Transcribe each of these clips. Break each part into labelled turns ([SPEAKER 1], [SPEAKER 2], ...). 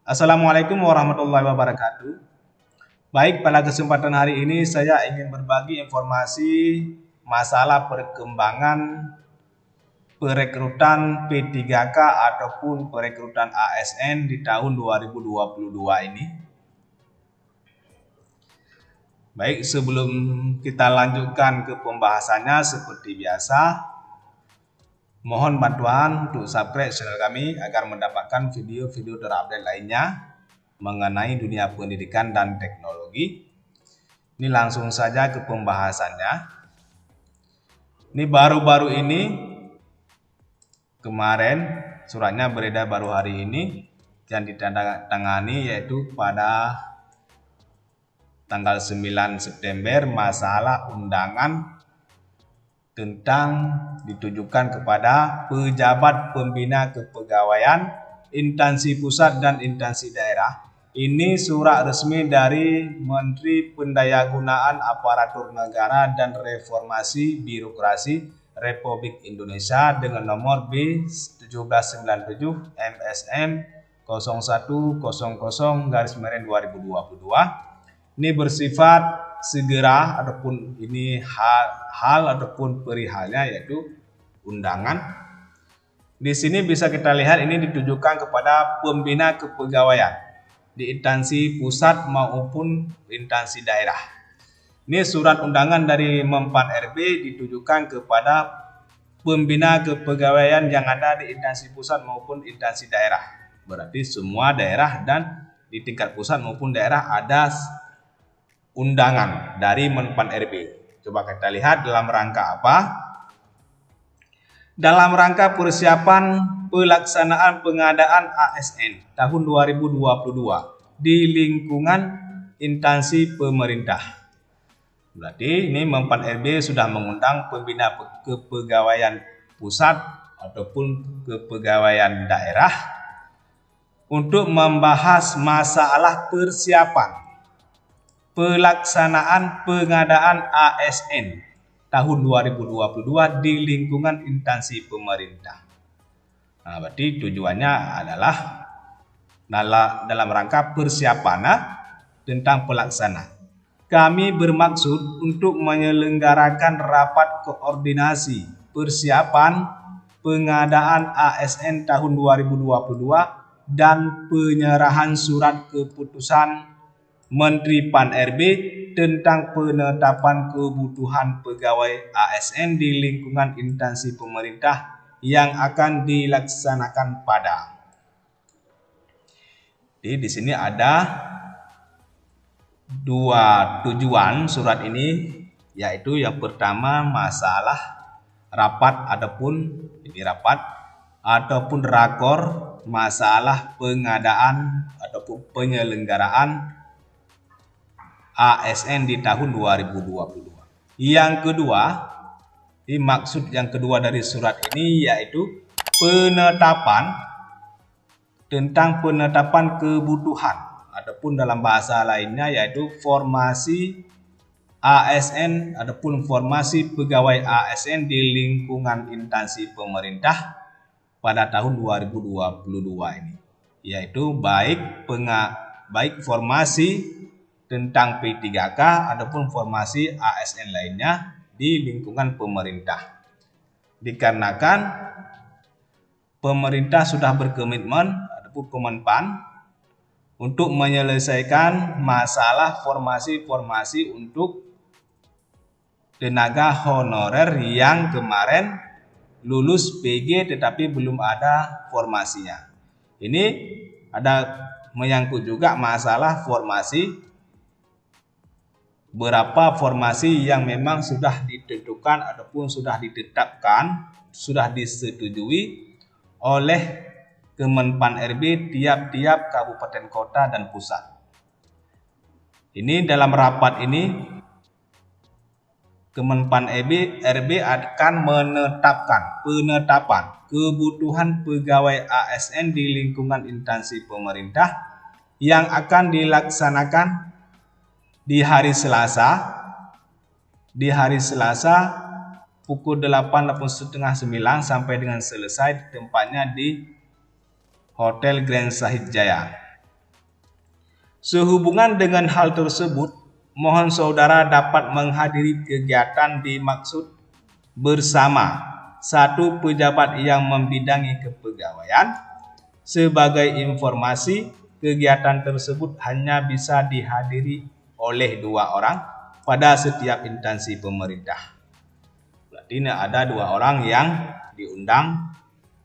[SPEAKER 1] Assalamualaikum warahmatullahi wabarakatuh. Baik, pada kesempatan hari ini saya ingin berbagi informasi masalah perkembangan perekrutan P3K ataupun perekrutan ASN di tahun 2022 ini. Baik, sebelum kita lanjutkan ke pembahasannya seperti biasa, mohon bantuan untuk subscribe channel kami agar mendapatkan video-video terupdate lainnya mengenai dunia pendidikan dan teknologi. Ini langsung saja ke pembahasannya. Ini baru-baru ini, kemarin suratnya beredar baru hari ini yang ditandatangani yaitu pada tanggal 9 September masalah undangan tentang ditujukan kepada pejabat pembina kepegawaian, instansi pusat dan instansi daerah. Ini surat resmi dari Menteri Pendayagunaan Aparatur Negara dan Reformasi Birokrasi Republik Indonesia dengan nomor B1797 MSM 0100/2022. Ini bersifat segera ataupun ini hal ataupun perihalnya yaitu undangan. Di sini bisa kita lihat ini ditujukan kepada pembina kepegawaian di instansi pusat maupun instansi daerah. Ini surat undangan dari Mempan RB ditujukan kepada pembina kepegawaian yang ada di instansi pusat maupun instansi daerah. Berarti semua daerah dan di tingkat pusat maupun daerah ada undangan dari Menpan RB. Coba kita lihat dalam rangka apa? Dalam rangka persiapan pelaksanaan pengadaan ASN tahun 2022 di lingkungan instansi pemerintah. Berarti ini Menpan RB sudah mengundang pembina kepegawaian pusat ataupun kepegawaian daerah untuk membahas masalah persiapan pelaksanaan pengadaan ASN tahun 2022 di lingkungan instansi pemerintah. Nah, berarti tujuannya adalah dalam rangka persiapan tentang pelaksanaan. Kami bermaksud untuk menyelenggarakan rapat koordinasi persiapan pengadaan ASN tahun 2022 dan penyerahan surat keputusan Menteri Pan RB tentang penetapan kebutuhan pegawai ASN di lingkungan instansi pemerintah yang akan dilaksanakan pada. Jadi di sini ada dua tujuan surat ini, yaitu yang pertama masalah rapat ataupun rakor masalah pengadaan ataupun penyelenggaraan ASN di tahun 2022. Yang kedua, maksud yang kedua dari surat ini yaitu penetapan kebutuhan ataupun dalam bahasa lainnya yaitu formasi ASN ataupun formasi pegawai ASN di lingkungan instansi pemerintah pada tahun 2022 ini, yaitu baik formasi tentang P3K ataupun formasi ASN lainnya di lingkungan pemerintah. Dikarenakan pemerintah sudah berkomitmen ataupun Kemenpan untuk menyelesaikan masalah formasi untuk tenaga honorer yang kemarin lulus PG tetapi belum ada formasinya. Ini ada menyangkut juga masalah formasi, berapa formasi yang memang sudah ditentukan ataupun sudah ditetapkan, sudah disetujui oleh Kemenpan RB tiap-tiap kabupaten kota dan pusat. Ini dalam rapat ini Kemenpan RB akan menetapkan penetapan kebutuhan pegawai ASN di lingkungan instansi pemerintah yang akan dilaksanakan di hari Selasa pukul 8 ataupun setengah 9 sampai dengan selesai, tempatnya di Hotel Grand Sahid Jaya. Sehubungan dengan hal tersebut, mohon saudara dapat menghadiri kegiatan dimaksud bersama satu pejabat yang membidangi kepegawaian. Sebagai informasi, kegiatan tersebut hanya bisa dihadiri oleh 2 orang pada setiap instansi pemerintah. Berarti ini ada 2 orang yang diundang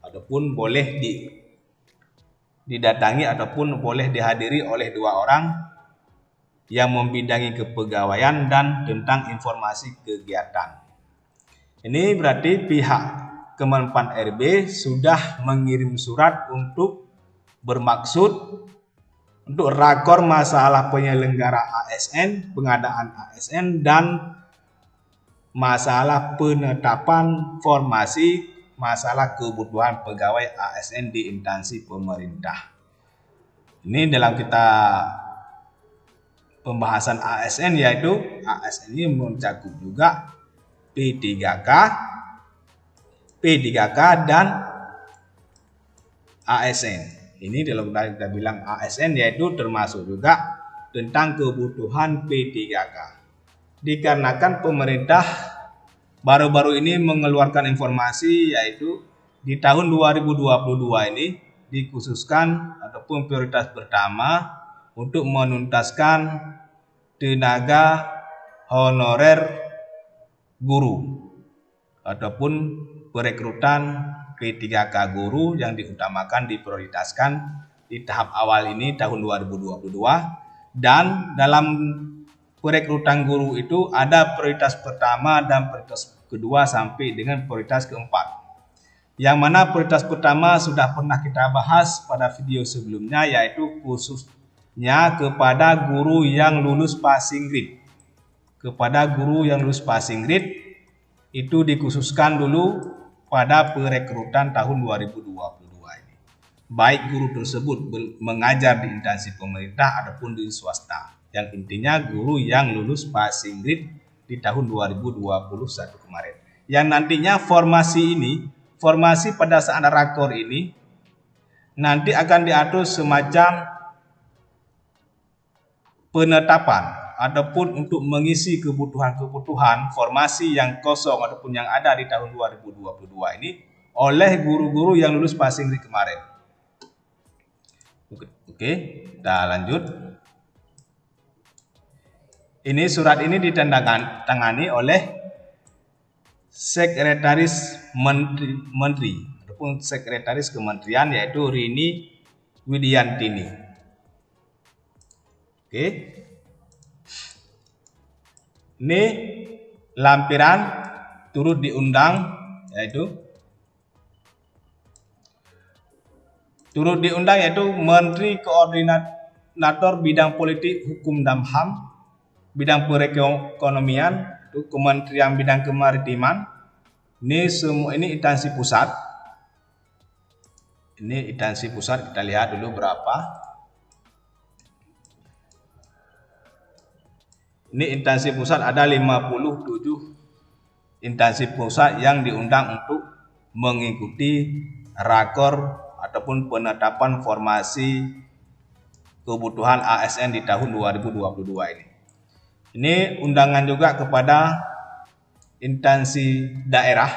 [SPEAKER 1] ataupun boleh didatangi ataupun boleh dihadiri oleh 2 orang yang membidangi kepegawaian dan tentang informasi kegiatan. Ini berarti pihak Kemenpan RB sudah mengirim surat untuk bermaksud untuk rakor masalah penyelenggara ASN, pengadaan ASN, dan masalah penetapan formasi masalah kebutuhan pegawai ASN di instansi pemerintah. Ini dalam kita pembahasan ASN, yaitu ASN ini mencakup juga P3K, P3K dan ASN. Ini dalam kita bilang ASN yaitu termasuk juga tentang kebutuhan P3K. Dikarenakan pemerintah baru-baru ini mengeluarkan informasi, yaitu di tahun 2022 ini dikhususkan ataupun prioritas pertama untuk menuntaskan tenaga honorer guru ataupun perekrutan P3K guru yang diutamakan diprioritaskan di tahap awal ini tahun 2022. Dan dalam perekrutan guru itu ada prioritas pertama dan prioritas kedua sampai dengan prioritas keempat. Yang mana prioritas pertama sudah pernah kita bahas pada video sebelumnya, yaitu khususnya kepada guru yang lulus passing grade. Kepada guru yang lulus passing grade itu dikhususkan dulu pada perekrutan tahun 2022 ini. Baik guru tersebut mengajar di instansi pemerintah ataupun di swasta. Yang intinya guru yang lulus passing grade di tahun 2021 kemarin. Yang nantinya formasi pada saat rakor ini nanti akan diatur semacam penetapan ataupun untuk mengisi kebutuhan formasi yang kosong ataupun yang ada di tahun 2022 ini oleh guru-guru yang lulus passing grade kemarin. Oke, kita lanjut. Ini surat ini ditandatangani oleh Sekretaris Menteri ataupun Sekretaris Kementerian, yaitu Rini Widiantini. Oke. Ini lampiran turut diundang, yaitu Menteri Koordinator Bidang Politik, Hukum dan HAM, Bidang Perekonomian, itu Kementerian Bidang Kemaritiman. Ini semua ini instansi pusat. Ini instansi pusat, kita lihat dulu berapa. Ini instansi pusat ada 57 instansi pusat yang diundang untuk mengikuti rakor ataupun penetapan formasi kebutuhan ASN di tahun 2022 ini. Ini undangan juga kepada instansi daerah,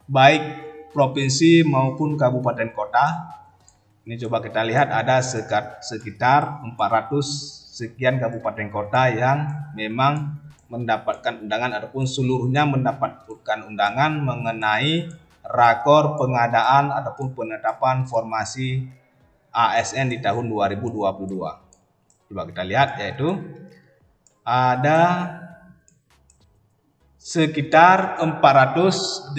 [SPEAKER 1] baik provinsi maupun kabupaten kota. Ini coba kita lihat ada sekitar 400 sekian kabupaten kota yang memang mendapatkan undangan ataupun seluruhnya mendapatkan undangan mengenai rakor pengadaan ataupun penetapan formasi ASN di tahun 2022. Coba kita lihat, yaitu ada sekitar 482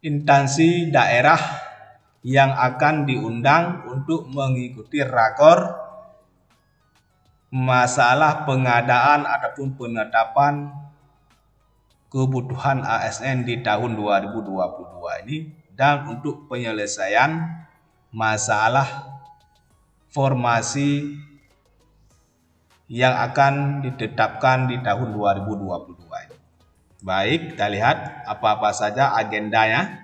[SPEAKER 1] instansi daerah yang akan diundang untuk mengikuti rakor masalah pengadaan ataupun penetapan kebutuhan ASN di tahun 2022 ini, dan untuk penyelesaian masalah formasi yang akan ditetapkan di tahun 2022 ini. Baik, kita lihat apa-apa saja agendanya.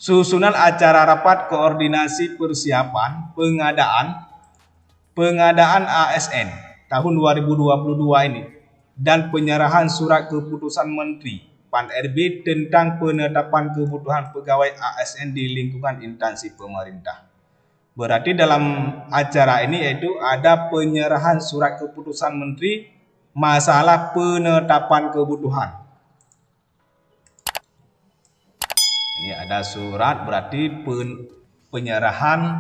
[SPEAKER 1] Susunan acara rapat koordinasi persiapan pengadaan ASN tahun 2022 ini dan penyerahan surat keputusan Menteri PAN-RB tentang penetapan kebutuhan pegawai ASN di lingkungan instansi pemerintah. Berarti dalam acara ini yaitu ada penyerahan surat keputusan Menteri masalah penetapan kebutuhan. Ini ada surat berarti penyerahan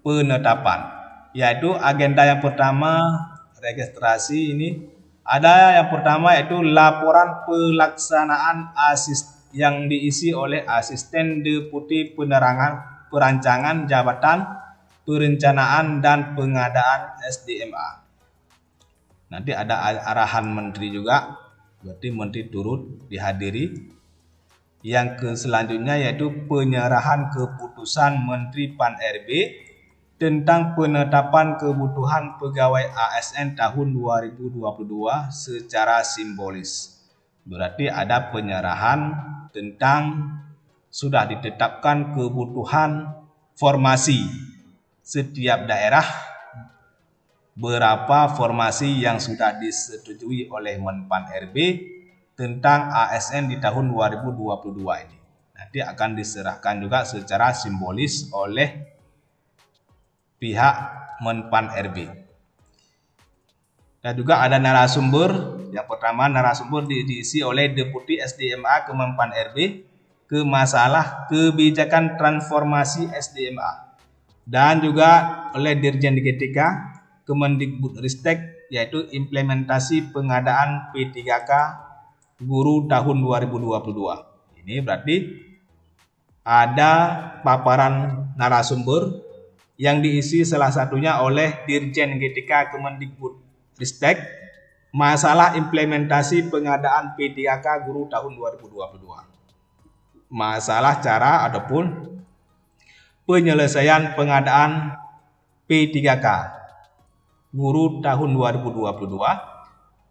[SPEAKER 1] penetapan, yaitu agenda yang pertama registrasi ini ada yang pertama yaitu laporan pelaksanaan yang diisi oleh asisten deputi perancangan jabatan perencanaan dan pengadaan SDMA. Nanti ada arahan menteri juga, berarti menteri turut dihadiri. Yang selanjutnya yaitu penyerahan keputusan Menteri PAN-RB tentang penetapan kebutuhan pegawai ASN tahun 2022 secara simbolis. Berarti ada penyerahan tentang sudah ditetapkan kebutuhan formasi setiap daerah, berapa formasi yang sudah disetujui oleh Menpan-RB tentang ASN di tahun 2022 ini. Nanti akan diserahkan juga secara simbolis oleh pihak Menpan-RB. Dan juga ada narasumber. Yang pertama narasumber diisi oleh Deputi SDMA Kemenpan-RB ke masalah kebijakan transformasi SDMA. Dan juga oleh Dirjen GTK Kemendikbudristek yaitu implementasi pengadaan P3K guru tahun 2022. Ini berarti ada paparan narasumber yang diisi salah satunya oleh Dirjen GTK Kemendikbudristek masalah implementasi pengadaan P3K guru tahun 2022. Masalah cara ataupun penyelesaian pengadaan P3K guru tahun 2022.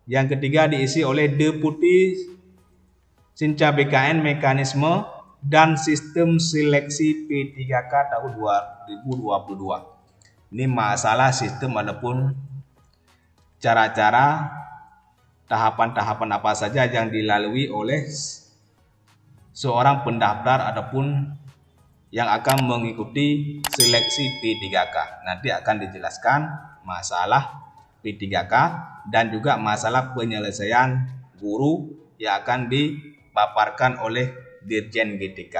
[SPEAKER 1] Yang ketiga diisi oleh Deputi Sinca BKN Mekanisme dan Sistem Seleksi P3K tahun 2022. Ini masalah sistem ataupun cara-cara tahapan-tahapan apa saja yang dilalui oleh seorang pendaftar ataupun yang akan mengikuti seleksi P3K. Nanti akan dijelaskan masalah P3K dan juga masalah penyelesaian guru yang akan dipaparkan oleh Dirjen GTK.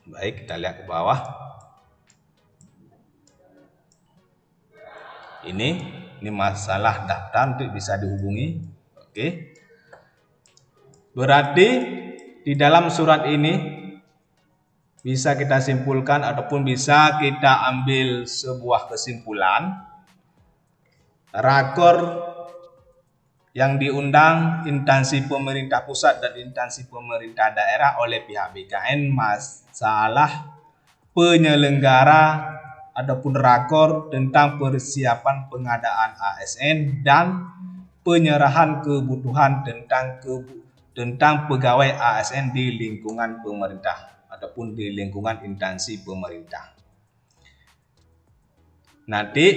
[SPEAKER 1] Baik, kita lihat ke bawah. Ini masalah daftar untuk bisa dihubungi. Oke. Berarti di dalam surat ini bisa kita simpulkan ataupun bisa kita ambil sebuah kesimpulan. Rakor yang diundang instansi pemerintah pusat dan instansi pemerintah daerah oleh pihak BKN masalah penyelenggara ataupun rakor tentang persiapan pengadaan ASN dan penyerahan kebutuhan tentang pegawai ASN di lingkungan pemerintah ataupun di lingkungan instansi pemerintah. Nanti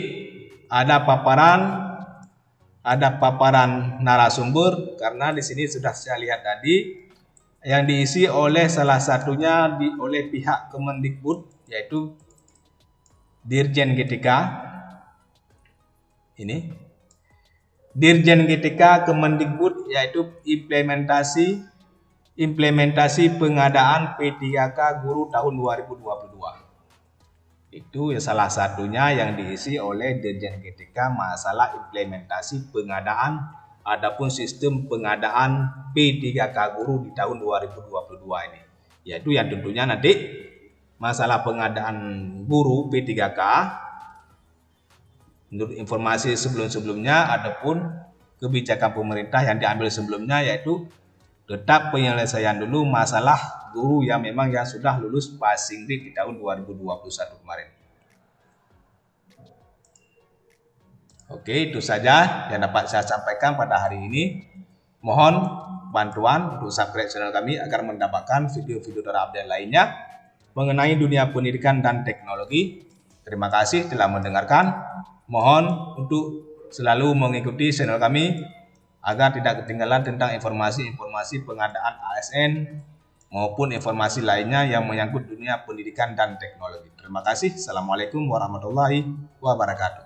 [SPEAKER 1] ada paparan narasumber karena di sini sudah saya lihat tadi yang diisi oleh salah satunya oleh pihak Kemendikbud yaitu Dirjen GTK. Ini Dirjen GTK Kemendikbud yaitu implementasi pengadaan P3K guru tahun 2022. Itu ya salah satunya yang diisi oleh Dirjen GTK masalah implementasi pengadaan adapun sistem pengadaan P3K guru di tahun 2022 ini. Yaitu yang tentunya nanti masalah pengadaan guru P3K menurut informasi sebelum-sebelumnya adapun kebijakan pemerintah yang diambil sebelumnya yaitu tetap penyelesaian dulu masalah guru yang memang yang sudah lulus passing grade di tahun 2021 kemarin. Oke, itu saja yang dapat saya sampaikan pada hari ini. Mohon bantuan untuk subscribe channel kami agar mendapatkan video-video terupdate lainnya mengenai dunia pendidikan dan teknologi. Terima kasih telah mendengarkan. Mohon untuk selalu mengikuti channel kami agar tidak ketinggalan tentang informasi-informasi pengadaan ASN maupun informasi lainnya yang menyangkut dunia pendidikan dan teknologi. Terima kasih. Assalamualaikum warahmatullahi wabarakatuh.